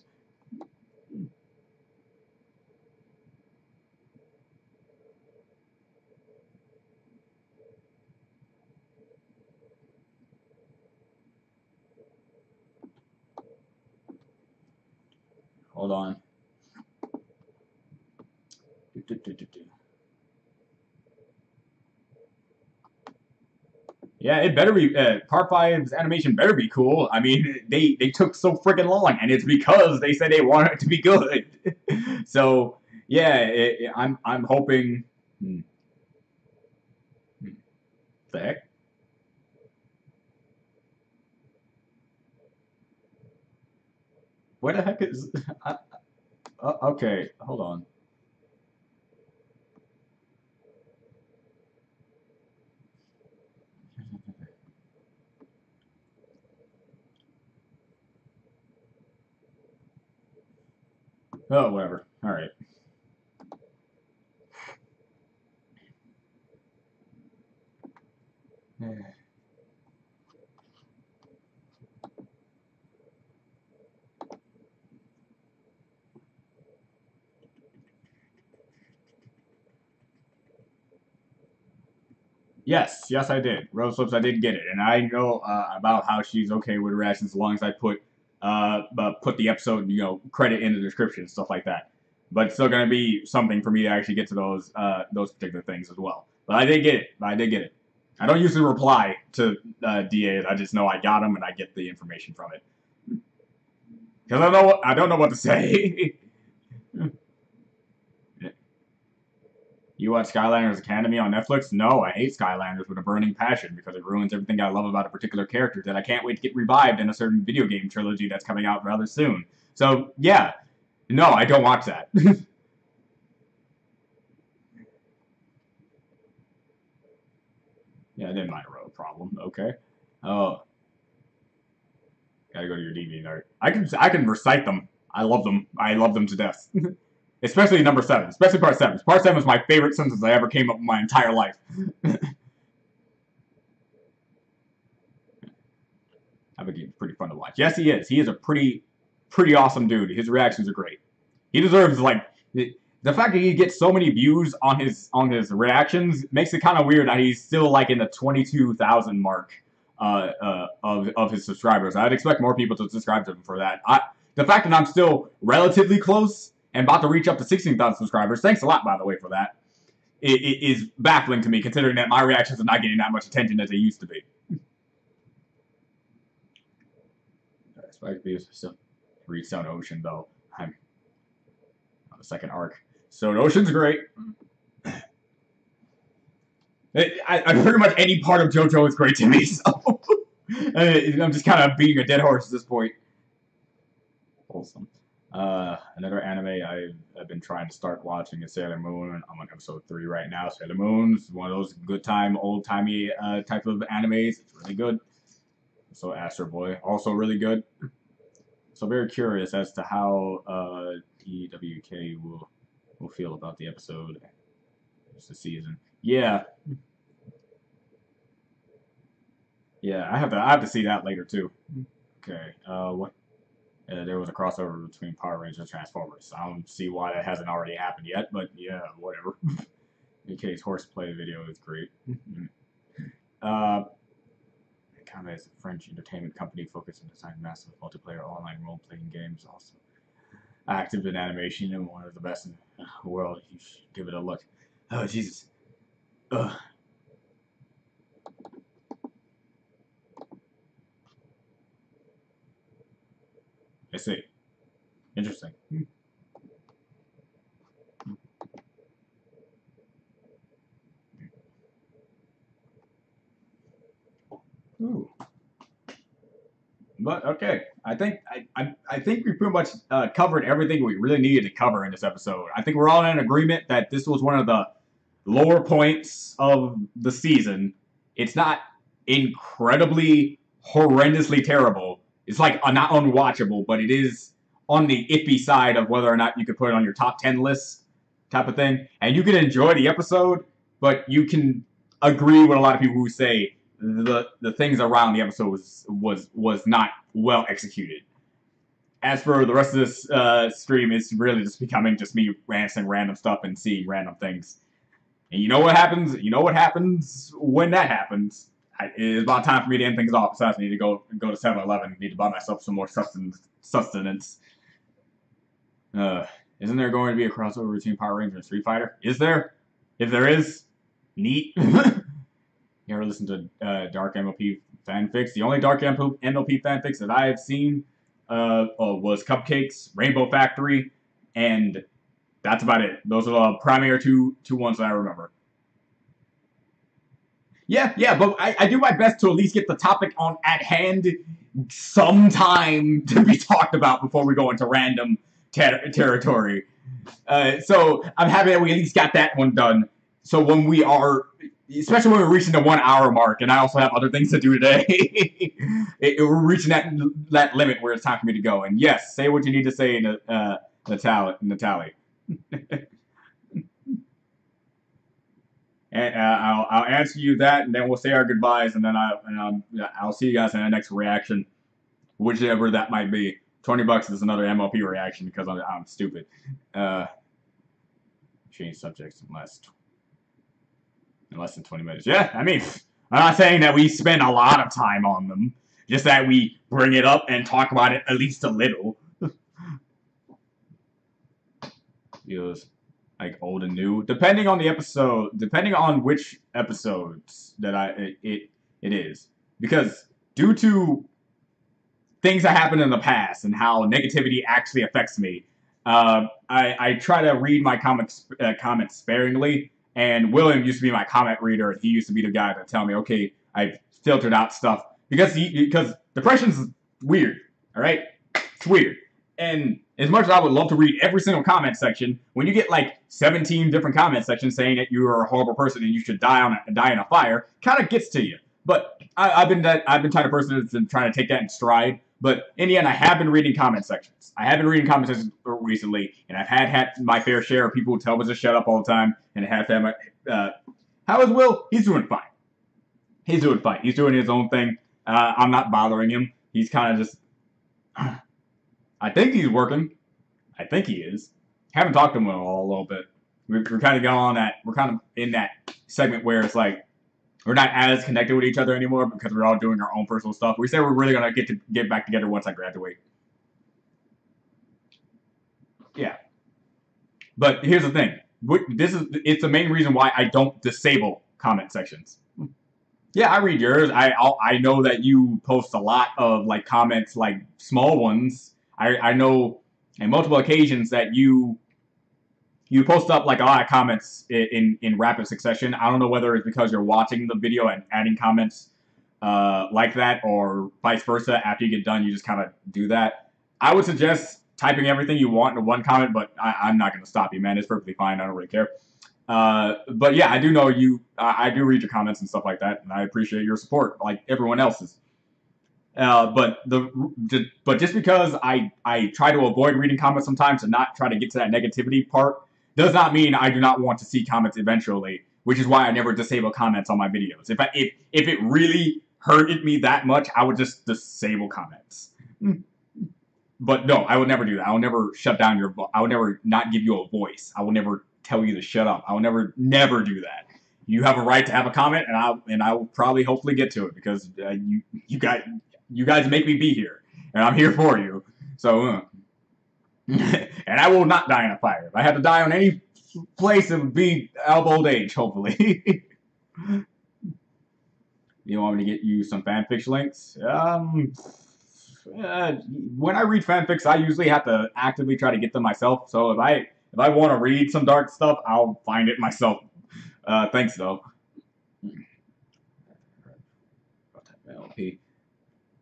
Hold on. Yeah, it better be. Part 5's animation better be cool. I mean, they took so freaking long, and it's because they said they wanted it to be good. So yeah, I'm hoping. The heck? What the heck is? Okay, hold on. Oh, whatever. All right. Yes, I did. Rose Flips, I did get it, and I know about how she's okay with reactions as long as I put the episode, credit in the description and stuff like that. But it's still gonna be something for me to actually get to those particular things as well. But I did get it. I don't usually reply to DAs. I just know I got them and I get the information from it because I don't know what to say. You watch Skylanders Academy on Netflix? No, I hate Skylanders with a burning passion because it ruins everything I love about a particular character that I can't wait to get revived in a certain video game trilogy that's coming out rather soon. So, yeah. No, I don't watch that. Yeah, I didn't mind a road problem. Okay. Oh, gotta go to your DeviantArt. I can recite them. I love them. I love them to death. Especially number 7. Especially part 7. Part 7 was my favorite sentence I ever came up with my entire life. I think he's pretty fun to watch. Yes, he is. He is a pretty awesome dude. His reactions are great. He deserves the fact that he gets so many views on his reactions makes it kind of weird that he's still like in the 22,000 mark of his subscribers. I'd expect more people to subscribe to him for that. The fact that I'm still relatively close and about to reach up to 16,000 subscribers, thanks a lot, by the way, for that, it is baffling to me, considering that my reactions are not getting that much attention as they used to be. Spike Beast still read Stone Ocean, though. I'm on the second arc. Stone Ocean's great. Pretty much any part of JoJo is great to me, so I'm just kind of beating a dead horse at this point. Wholesome. Another anime I've been trying to start watching is Sailor Moon. I'm on episode 3 right now. Sailor Moon's one of those good time, old timey type of animes. It's really good. So Astro Boy, also really good. So very curious as to how EWK will feel about the episode. It's the season. Yeah. Yeah, I have to see that later too. Okay. What? There was a crossover between Power Rangers and Transformers. I don't see why that hasn't already happened yet, but yeah, whatever. EK's horseplay video is great. uh, Kame is a French entertainment company focused on designing massive multiplayer online role-playing games. Also active in animation and one of the best in the world. You should give it a look. Oh Jesus. Ugh. I see. Interesting. Ooh. But okay, I think we pretty much covered everything we really needed to cover in this episode. I think we're all in agreement that this was one of the lower points of the season. It's not incredibly horrendously terrible. It's like not unwatchable, but it is on the iffy side of whether or not you could put it on your top 10 list type of thing. And you can enjoy the episode, but you can agree with a lot of people who say the things around the episode was not well executed. As for the rest of this stream, it's really just becoming just me ranting random stuff and seeing random things. And you know what happens? You know what happens when that happens? It's about time for me to end things off. Besides, I need to go to 7-Eleven. Need to buy myself some more sustenance. Isn't there going to be a crossover between Power Ranger and Street Fighter? Is there? If there is, neat. You ever listen to Dark MLP fanfics? The only Dark MLP fanfics that I have seen was Cupcakes, Rainbow Factory, and that's about it. Those are the primary two ones that I remember. Yeah, but I do my best to at least get the topic on at hand sometime to be talked about before we go into random territory. So I'm happy that we at least got that one done. So when we are, especially when we're reaching the 1 hour mark, and I also have other things to do today, we're reaching that limit where it's time for me to go. And yes, say what you need to say, Natalie. And I'll answer you that, and then we'll say our goodbyes, and then I'll see you guys in the next reaction, whichever that might be. $20 is another MLP reaction because I'm stupid. Change subjects in less than 20 minutes. Yeah, I mean, I'm not saying that we spend a lot of time on them, just that we bring it up and talk about it at least a little. Feels like old and new, depending on the episode, depending on which episodes that it is, because due to things that happened in the past and how negativity actually affects me, I try to read my comments sparingly. And William used to be my comment reader, and he used to be the guy to tell me, okay, I've filtered out stuff because depression's weird, all right? It's weird. And as much as I would love to read every single comment section, when you get like 17 different comment sections saying that you are a horrible person and you should die in a fire, kind of gets to you. But I've been the type of person that's been trying to take that in stride. But in the end, I have been reading comment sections. I have been reading comment sections recently, and I've had my fair share of people who tell me to shut up all the time, and I have to have my... how is Will? He's doing fine. He's doing fine. He's doing his own thing. I'm not bothering him. He's kind of just... I think he's working. I think he is. Haven't talked to him in a little bit. We're kind of going on that... We're kind of in that segment where it's like, we're not as connected with each other anymore because we're all doing our own personal stuff. We say we're really going to get back together once I graduate. Yeah. But here's the thing. It's the main reason why I don't disable comment sections. Yeah, I read yours. I know that you post a lot of like comments, like small ones. I know on multiple occasions that you post up like a lot of comments in rapid succession. I don't know whether it's because you're watching the video and adding comments like that, or vice versa. After you get done, you just kind of do that. I would suggest typing everything you want into one comment, but I'm not going to stop you, man. It's perfectly fine. I don't really care. But yeah, I do know you. I do read your comments and stuff like that, and I appreciate your support, like everyone else's. But just because I try to avoid reading comments sometimes and not try to get to that negativity part, does not mean I do not want to see comments eventually, which is why I never disable comments on my videos. If it really hurted me that much, I would just disable comments. But no, I would never do that. I will never shut down I would never not give you a voice. I will never tell you to shut up. I will never do that. You have a right to have a comment, and I will probably hopefully get to it because you guys make me be here, and I'm here for you. So. And I will not die in a fire. If I had to die on any place, it would be old age, hopefully. You want me to get you some fanfic links? When I read fanfics, I usually have to actively try to get them myself. So if I want to read some dark stuff, I'll find it myself. Thanks, though. MLP.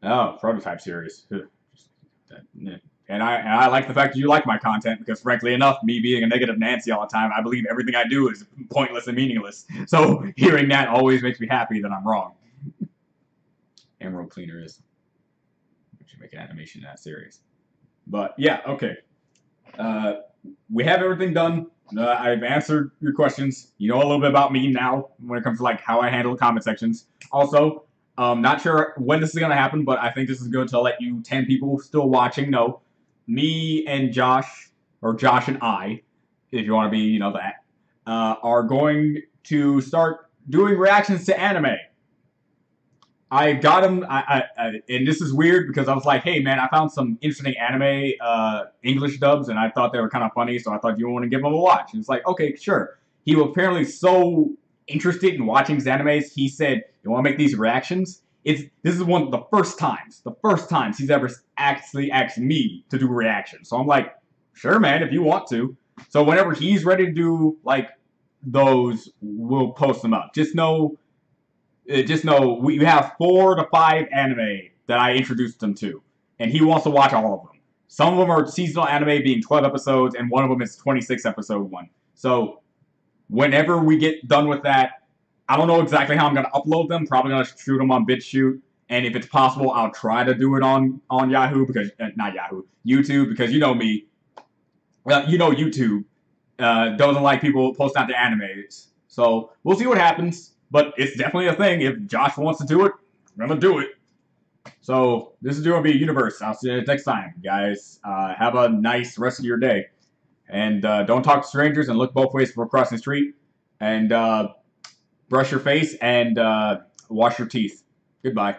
Oh, prototype series. And I like the fact that you like my content because, frankly enough, me being a negative Nancy all the time, I believe everything I do is pointless and meaningless. So hearing that always makes me happy that I'm wrong. Emerald Cleaner is. We should make an animation in that series. But yeah, okay. We have everything done. I've answered your questions. You know a little bit about me now when it comes to like how I handle the comment sections. Also, not sure when this is gonna happen, but I think this is good to let you 10 people still watching know. Me and Josh, or Josh and I, if you want to be, you know, that, are going to start doing reactions to anime. I got him, and this is weird because I was like, hey man, I found some interesting anime English dubs, and I thought they were kind of funny, so I thought you want to give them a watch. And it's like, okay, sure. He was apparently so interested in watching his animes, he said, you want to make these reactions? This is one of the first times he's ever actually asked me to do reactions. So I'm like, sure man, if you want to. So whenever he's ready to do like those, we'll post them up. Just know we have 4 to 5 anime that I introduced him to, and he wants to watch all of them. Some of them are seasonal anime, being 12 episodes, and one of them is 26 episode one. So whenever we get done with that, I don't know exactly how I'm going to upload them. Probably going to shoot them on BitChute, and if it's possible, I'll try to do it on Yahoo, because not Yahoo, YouTube, because you know me. Well, you know YouTube doesn't like people posting out their animes. So we'll see what happens. But it's definitely a thing. If Josh wants to do it, I'm going to do it. So this is going to be Universe. I'll see you next time, guys. Have a nice rest of your day. And don't talk to strangers and look both ways before crossing the street. And brush your face and wash your teeth. Goodbye.